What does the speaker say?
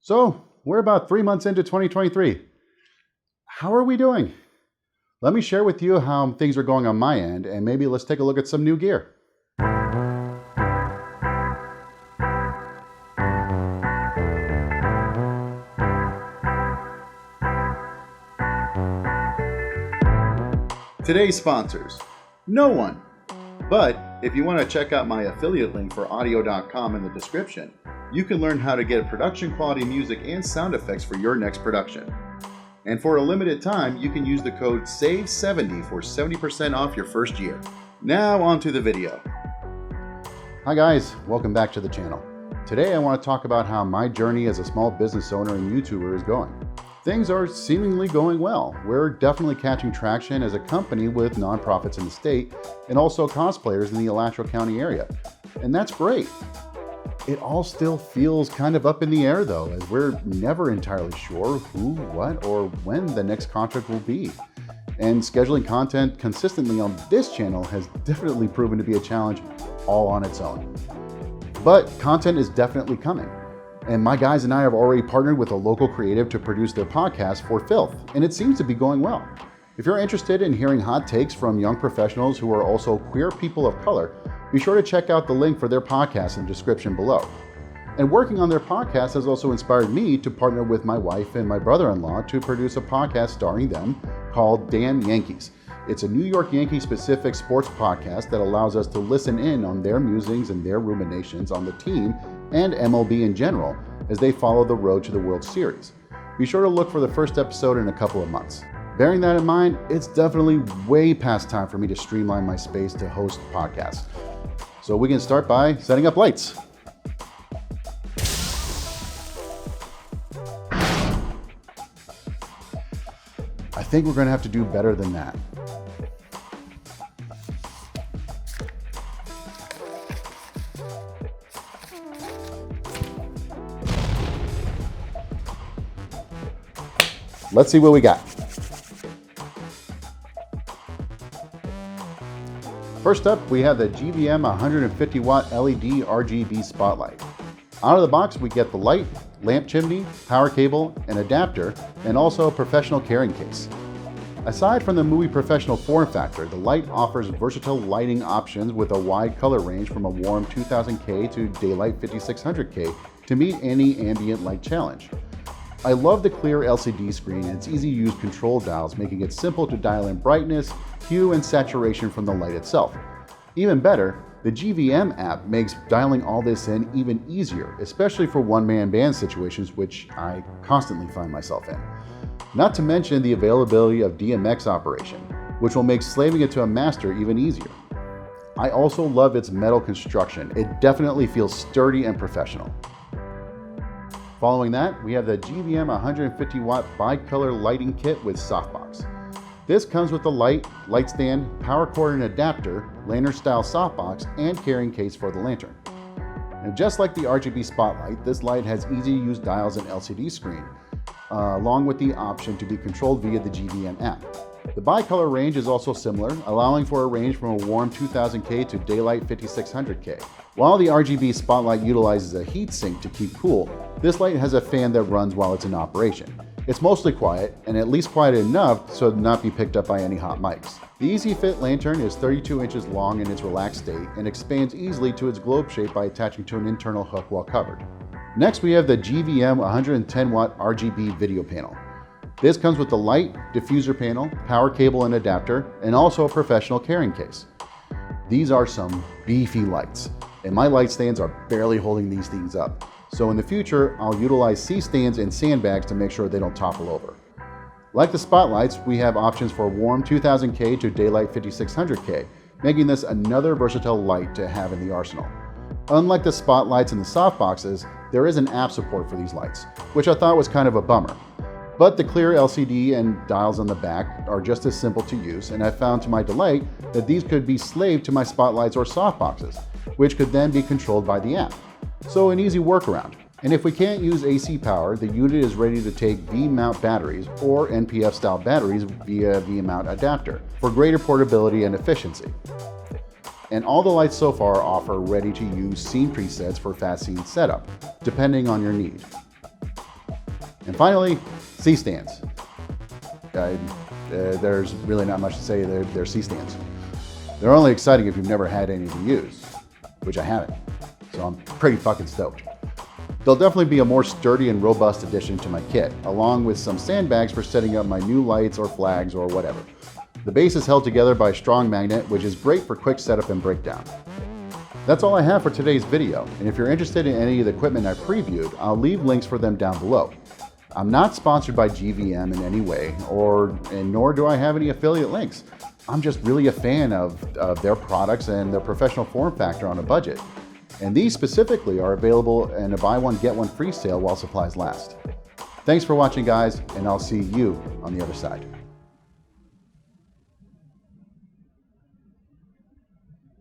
So, we're about 3 months into 2023. How are we doing? Let me share with you how things are going on my end, and maybe let's take a look at some new gear. Today's sponsors. No one. But if you want to check out my affiliate link for audio.com in the description, you can learn how to get production quality music and sound effects for your next production. And for a limited time, you can use the code SAVE70 for 70% off your first year. Now on to the video. Hi guys, welcome back to the channel. Today I want to talk about how my journey as a small business owner and YouTuber is going. Things are seemingly going well. We're definitely catching traction as a company with nonprofits in the state and also cosplayers in the Alachua County area. And that's great. It all still feels kind of up in the air though, as we're never entirely sure who, what, or when the next contract will be. And scheduling content consistently on this channel has definitely proven to be a challenge all on its own. But content is definitely coming. And my guys and I have already partnered with a local creative to produce their podcast for Filth, and it seems to be going well. If you're interested in hearing hot takes from young professionals who are also queer people of color, be sure to check out the link for their podcast in the description below. And working on their podcast has also inspired me to partner with my wife and my brother-in-law to produce a podcast starring them called Damn Yankees. It's a New York Yankee specific sports podcast that allows us to listen in on their musings and their ruminations on the team and MLB in general as they follow the road to the World Series. Be sure to look for the first episode in a couple of months. Bearing that in mind, it's definitely way past time for me to streamline my space to host podcasts. So we can start by setting up lights. I think we're going to have to do better than that. Let's see what we got. First up, we have the GVM 150 watt LED RGB Spotlight. Out of the box, we get the light, lamp chimney, power cable, an adapter, and also a professional carrying case. Aside from the movie professional form factor, the light offers versatile lighting options with a wide color range from a warm 2000K to daylight 5600K to meet any ambient light challenge. I love the clear LCD screen and its easy to use control dials, making it simple to dial in brightness, hue, and saturation from the light itself. Even better, the GVM app makes dialing all this in even easier, especially for one-man band situations, which I constantly find myself in. Not to mention the availability of DMX operation, which will make slaving it to a master even easier. I also love its metal construction. It definitely feels sturdy and professional. Following that, we have the GVM 150 watt BiColor lighting kit with softbox. This comes with the light stand, power cord and adapter, lantern style softbox, and carrying case for the lantern. And just like the RGB Spotlight, this light has easy to use dials and LCD screen, along with the option to be controlled via the GVM app. The BiColor range is also similar, allowing for a range from a warm 2000K to daylight 5600K. While the RGB Spotlight utilizes a heat sink to keep cool, this light has a fan that runs while it's in operation. It's mostly quiet, and at least quiet enough so to not be picked up by any hot mics. The Easy Fit lantern is 32 inches long in its relaxed state and expands easily to its globe shape by attaching to an internal hook while covered. Next, we have the GVM 110 watt RGB Video Panel. This comes with the light, diffuser panel, power cable and adapter, and also a professional carrying case. These are some beefy lights, and my light stands are barely holding these things up. So in the future, I'll utilize C-stands and sandbags to make sure they don't topple over. Like the spotlights, we have options for warm 2000K to daylight 5600K, making this another versatile light to have in the arsenal. Unlike the spotlights and the softboxes, there is an app support for these lights, which I thought was kind of a bummer. But the clear LCD and dials on the back are just as simple to use, and I found to my delight that these could be slaved to my spotlights or softboxes, which could then be controlled by the app. So an easy workaround. And if we can't use AC power, the unit is ready to take V-mount batteries or NPF style batteries via V-mount adapter for greater portability and efficiency. And all the lights so far offer ready to use scene presets for fast scene setup, depending on your need. And finally, C-stands. There's really not much to say. They're C-stands. They're only exciting if you've never had any to use, which I haven't. So I'm pretty fucking stoked. They'll definitely be a more sturdy and robust addition to my kit, along with some sandbags for setting up my new lights or flags or whatever. The base is held together by a strong magnet, which is great for quick setup and breakdown. That's all I have for today's video, and if you're interested in any of the equipment I previewed, I'll leave links for them down below. I'm not sponsored by GVM in any way, nor do I have any affiliate links. I'm just really a fan of their products and their professional form factor on a budget. And these specifically are available in a buy one, get one free sale while supplies last. Thanks for watching, guys, and I'll see you on the other side.